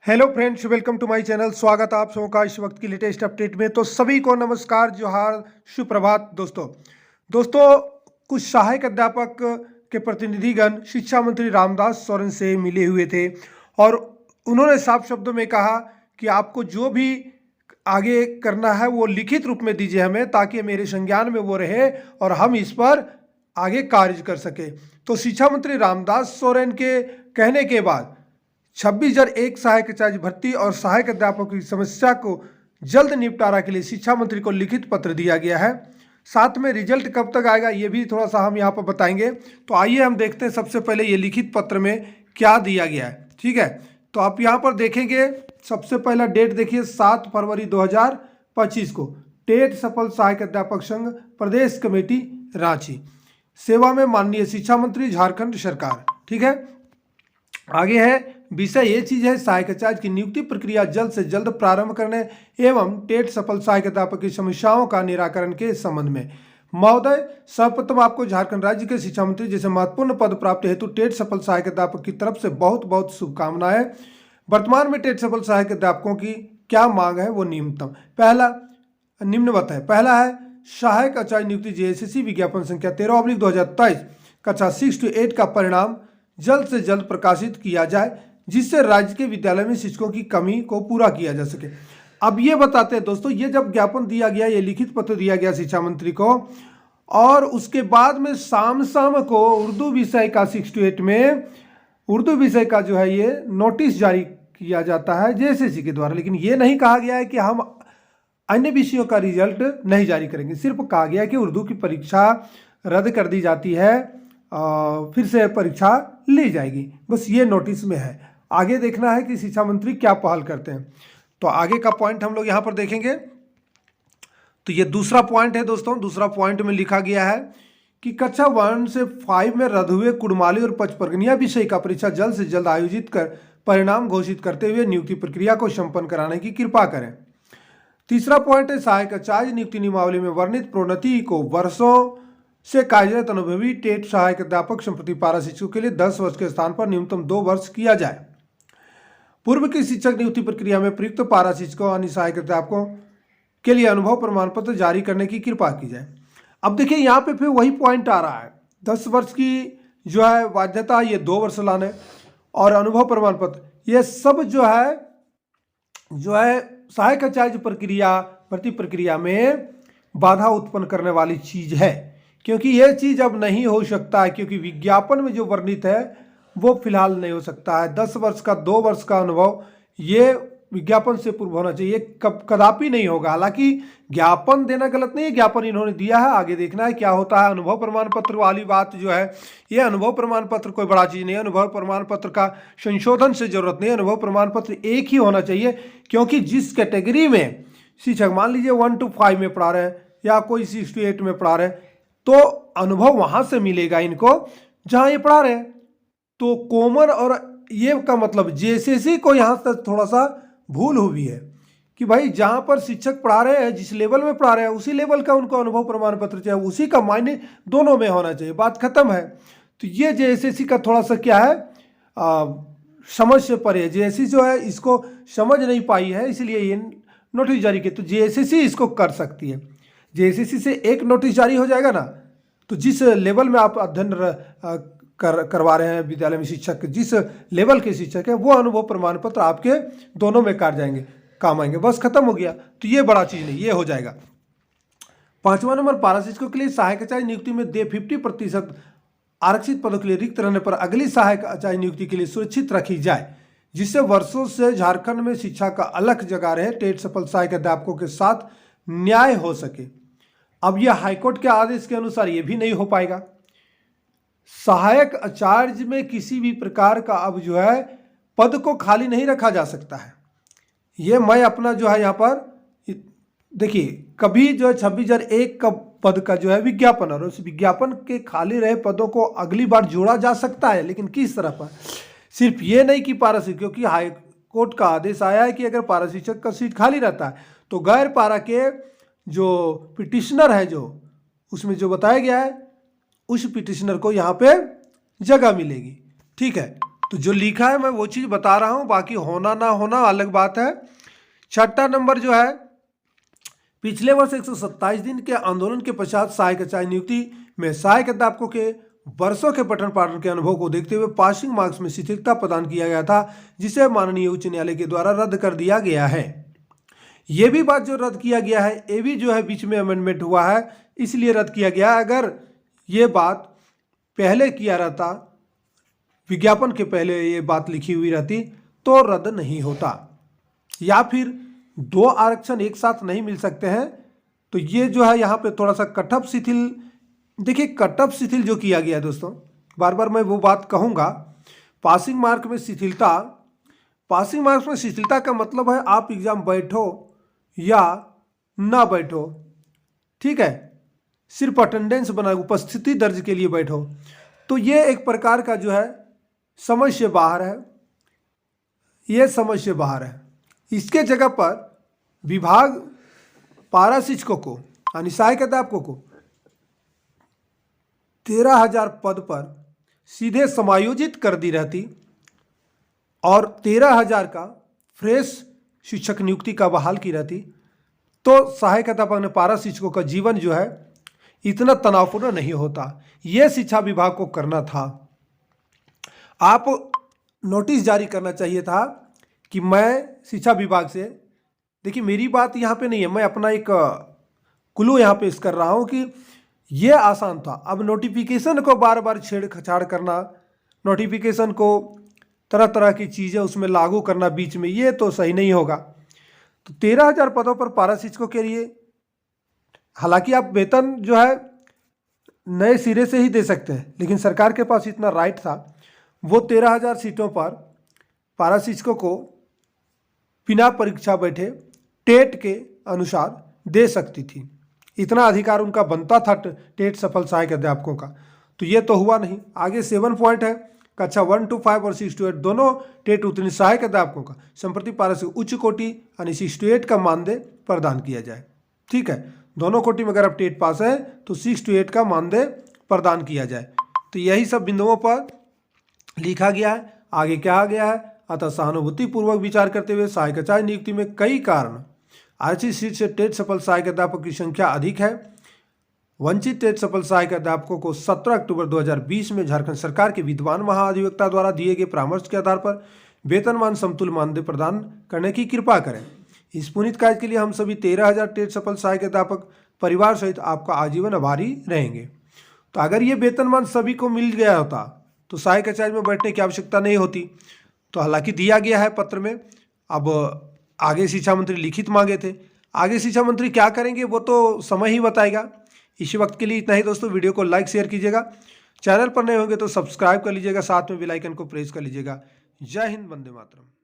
Hello friends, welcome to my channel. स्वागत है आप सबों का इस वक्त की लेटेस्ट अपडेट में। तो सभी को नमस्कार, जोहार, सुप्रभात। दोस्तों कुछ सहायक अध्यापक के प्रतिनिधिगण शिक्षा मंत्री रामदास सोरेन से मिले हुए थे और उन्होंने साफ शब्दों में कहा कि आपको जो भी आगे करना है वो लिखित रूप में दीजिए हमें, ताकि मेरे संज्ञान में वो रहे और हम इस पर आगे कार्य कर सके। तो शिक्षा मंत्री रामदास सोरेन के कहने के बाद 26,001 सहायक आचार्य भर्ती और सहायक अध्यापकों की समस्या को जल्द निपटारा के लिए शिक्षा मंत्री को लिखित पत्र दिया गया है। साथ में रिजल्ट कब तक आएगा ये भी थोड़ा सा हम यहाँ पर बताएंगे। तो आइए हम देखते हैं सबसे पहले ये लिखित पत्र में क्या दिया गया है। ठीक है, तो आप यहाँ पर देखेंगे सबसे पहला डेट देखिए 7 फरवरी 2025 को टेट सफल सहायक अध्यापक संघ प्रदेश कमेटी रांची, सेवा में माननीय शिक्षा मंत्री झारखंड सरकार। ठीक है, आगे है विषय ये चीज है सहायक आचार्य की नियुक्ति प्रक्रिया जल्द से जल्द प्रारंभ करने एवं टेट सफल सहायक अध्यापक की समस्याओं का निराकरण के संबंध में। महोदय, सर्वप्रथम आपको झारखंड राज्य के शिक्षा मंत्री जैसे महत्वपूर्ण पद प्राप्ति हेतु टेट सफल सहायक अध्यापक की तरफ से बहुत बहुत शुभकामनाएं। वर्तमान में टेट सफल सहायक अध्यापकों की क्या मांग है वो निम्नवत है। पहला है सहायक आचार्य नियुक्ति जेएसएससी विज्ञापन संख्या 13/2023 कक्षा 6 to 8 का परिणाम जल्द से जल्द प्रकाशित किया जाए, जिससे राज्य के विद्यालय में शिक्षकों की कमी को पूरा किया जा सके। अब ये बताते हैं दोस्तों, ये जब ज्ञापन दिया गया, ये लिखित पत्र दिया गया शिक्षा मंत्री को, और उसके बाद में शाम को उर्दू विषय का 6 to 8 में उर्दू विषय का जो है ये नोटिस जारी किया जाता है जेएसएससी के द्वारा। लेकिन ये नहीं कहा गया है कि हम अन्य विषयों का रिजल्ट नहीं जारी करेंगे, सिर्फ कहा गया है कि उर्दू की परीक्षा रद्द कर दी जाती है, फिर से परीक्षा ली जाएगी। बस ये नोटिस में है। आगे देखना है कि शिक्षा मंत्री क्या पहल करते हैं। तो आगे का पॉइंट हम लोग यहाँ पर देखेंगे। तो ये दूसरा पॉइंट है दोस्तों। दूसरा पॉइंट में लिखा गया है कि कक्षा 1 से 5 में रद्द हुए कुड़माली और पचपरगनिया विषय का परीक्षा जल्द से जल्द आयोजित कर परिणाम घोषित करते हुए नियुक्ति प्रक्रिया को संपन्न कराने की कृपा करें। तीसरा पॉइंट है सहायक आचार्य नियुक्ति नियमावली में वर्णित प्रोन्नति को वर्षों से कार्यरत अनुभवी टेट सहायक अध्यापक संप्रति पारा शिक्षकों के लिए 10 वर्ष के स्थान पर न्यूनतम 2 वर्ष किया जाए। पूर्व की शिक्षक नियुक्ति प्रक्रिया में प्रयुक्त पारा शिक्षकों अन्य सहायक अध्यापकों के लिए अनुभव प्रमाण पत्र जारी करने की कृपा की जाए। अब देखिए यहाँ पे फिर वही पॉइंट आ रहा है, 10 वर्ष की जो है बाध्यता, ये 2 वर्ष लाने, और अनुभव प्रमाण पत्र, ये सब जो है सहायक आचार्य प्रक्रिया भर्ती प्रक्रिया में बाधा उत्पन्न करने वाली चीज है, क्योंकि यह चीज अब नहीं हो सकता है, क्योंकि विज्ञापन में जो वर्णित है वो फिलहाल नहीं हो सकता है। 10 वर्ष का 2 वर्ष का अनुभव ये विज्ञापन से पूर्व होना चाहिए, कदापि नहीं होगा। हालांकि ज्ञापन देना गलत नहीं है, ज्ञापन इन्होंने दिया है, आगे देखना है क्या होता है। अनुभव प्रमाण पत्र वाली बात जो है, ये अनुभव प्रमाण पत्र कोई बड़ा चीज नहीं है। अनुभव प्रमाण पत्र का संशोधन से जरूरत नहीं है। अनुभव प्रमाण पत्र एक ही होना चाहिए, क्योंकि जिस कैटेगरी में शिक्षक मान लीजिए 1 to 5 में पढ़ा रहे हैं या कोई 6 to 8 में पढ़ा रहे हैं, तो अनुभव वहां से मिलेगा इनको जहां ये पढ़ा रहे हैं। तो कॉमन और ये का मतलब जेएसएससी को यहां तक थोड़ा सा भूल हुई है कि भाई जहां पर शिक्षक पढ़ा रहे हैं, जिस लेवल में पढ़ा रहे हैं, उसी लेवल का उनको अनुभव प्रमाण पत्र चाहिए, उसी का मायने दोनों में होना चाहिए। बात खत्म है। तो ये जेएसएससी का थोड़ा सा क्या है, समझ से परे है। जेएसएससी जो है इसको समझ नहीं पाई है, इसलिए ये नोटिस जारी किया। तो जेएसएससी इसको कर सकती है। जेएसएससी से एक नोटिस जारी हो जाएगा ना, तो जिस लेवल में आप अध्ययन करवा रहे हैं विद्यालय में, शिक्षक जिस लेवल के शिक्षक है, वो अनुभव प्रमाण पत्र आपके दोनों में काम आएंगे। बस खत्म हो गया। तो ये बड़ा चीज नहीं, ये हो जाएगा। 5वां नंबर, पारा शिक्षकों के लिए सहायक आचार्य नियुक्ति में 50% आरक्षित पदों के लिए रिक्त रहने पर अगली सहायक आचार्य नियुक्ति के लिए सुरक्षित रखी जाए, जिससे वर्षों से झारखंड में शिक्षा का अलग जगह रहे टेट सफल सहायक अध्यापकों के साथ न्याय हो सके। अब यह हाईकोर्ट के आदेश के अनुसार यह भी नहीं हो पाएगा। सहायक आचार्य में किसी भी प्रकार का अब जो है पद को खाली नहीं रखा जा सकता है। ये मैं अपना जो है यहाँ पर देखिए, कभी जो है 26,001 का पद का जो है विज्ञापन, और उस विज्ञापन के खाली रहे पदों को अगली बार जोड़ा जा सकता है, लेकिन किस तरह पर, सिर्फ ये नहीं कि पारा शिक्षक, क्योंकि हाईकोर्ट का आदेश आया है कि अगर पारा शिक्षक का सीट खाली रहता है तो गैर पारा के जो पिटिशनर है, जो उसमें जो बताया गया है, उस पिटिशनर को यहाँ पे जगह मिलेगी। ठीक है, तो जो लिखा है मैं वो चीज़ बता रहा हूँ, बाकी होना ना होना अलग बात है। छठा नंबर जो है, पिछले वर्ष 127 दिन के आंदोलन के पश्चात सहायक आचार्य नियुक्ति में सहायक अध्यापकों के वर्षों के पठन पाठन के अनुभव को देखते हुए पासिंग मार्क्स में शिथिलता प्रदान किया गया था, जिसे माननीय उच्च न्यायालय के द्वारा रद्द कर दिया गया है। ये भी बात जो रद्द किया गया है, ये भी जो है बीच में अमेंडमेंट हुआ है, इसलिए रद्द किया गया। अगर ये बात पहले किया रहता, विज्ञापन के पहले ये बात लिखी हुई रहती, तो रद्द नहीं होता। या फिर 2 आरक्षण एक साथ नहीं मिल सकते हैं, तो ये जो है यहाँ पे थोड़ा सा कटअप शिथिल, देखिए कटअप शिथिल जो किया गया है दोस्तों, बार बार मैं वो बात कहूँगा। पासिंग मार्क में शिथिलता, पासिंग मार्क्स में शिथिलता का मतलब है आप एग्जाम बैठो या ना बैठो, ठीक है, सिर्फ अटेंडेंस बना, उपस्थिति दर्ज के लिए बैठो, तो ये एक प्रकार का जो है समझ से बाहर है, ये समझ से बाहर है। इसके जगह पर विभाग पारा शिक्षकों को यानी सहायक अध्यापकों को 13,000 पद पर सीधे समायोजित कर दी रहती और 13,000 का फ्रेश शिक्षक नियुक्ति का बहाल की रहती, तो सहायक अध्यापक ने पारा शिक्षकों का जीवन जो है इतना तनावपूर्ण नहीं होता। ये शिक्षा विभाग को करना था। आप नोटिस जारी करना चाहिए था कि मैं शिक्षा विभाग से, देखिए मेरी बात यहाँ पे नहीं है, मैं अपना एक क्लू यहाँ पेश कर रहा हूँ कि ये आसान था। अब नोटिफिकेशन को बार बार छेड़छाड़ करना, नोटिफिकेशन को तरह तरह की चीज़ें उसमें लागू करना बीच में, ये तो सही नहीं होगा। तो 13,000 पदों पर पारा शिक्षकों के लिए, हालांकि आप वेतन जो है नए सिरे से ही दे सकते हैं, लेकिन सरकार के पास इतना राइट था, वो 13,000 सीटों पर पारा शिक्षकों को बिना परीक्षा बैठे टेट के अनुसार दे सकती थी। इतना अधिकार उनका बनता था टेट सफल सहायक अध्यापकों का, तो ये तो हुआ नहीं। आगे 7 पॉइंट है, कक्षा 1 to 5 और 6 to 8 दोनों टेट उत्तीर्ण सहायक अध्यापकों का संप्रति पारा से उच्च कोटि यानी 6 to 8 का मानदेय प्रदान किया जाए। ठीक है, दोनों कोटि में अगर आप टेट पास है तो 6 to 8 का मानदेय प्रदान किया जाए। तो यही सब बिंदुओं पर लिखा गया है। आगे क्या आ गया है, अतः सहानुभूतिपूर्वक विचार करते हुए सहायक आचार्य नियुक्ति में कई कारण, आरक्षित सीट से टेट सफल सहायक अध्यापक की संख्या अधिक है। वंचित टेट सफल सहायक अध्यापकों को 17 अक्टूबर 2020 में झारखंड सरकार के विद्वान महाधिवक्ता द्वारा दिए गए परामर्श के आधार पर वेतनमान समतुल्य मानदेय प्रदान करने की कृपा करें। इस पुनीत कार्य के लिए हम सभी 13,000 टेट सफल सहायक अध्यापक परिवार सहित आपका आजीवन आभारी रहेंगे। तो अगर ये वेतनमान सभी को मिल गया होता तो सहायक आचार्य में बैठने की आवश्यकता नहीं होती। तो हालांकि दिया गया है पत्र में, अब आगे शिक्षा मंत्री लिखित मांगे थे, आगे शिक्षा मंत्री क्या करेंगे वो तो समय ही बताएगा। इसी वक्त के लिए इतना ही दोस्तों। वीडियो को लाइक शेयर कीजिएगा, चैनल पर नए होंगे तो सब्सक्राइब कर लीजिएगा, साथ में बेल आइकन को प्रेस कर लीजिएगा। जय हिंद, वंदे मातरम।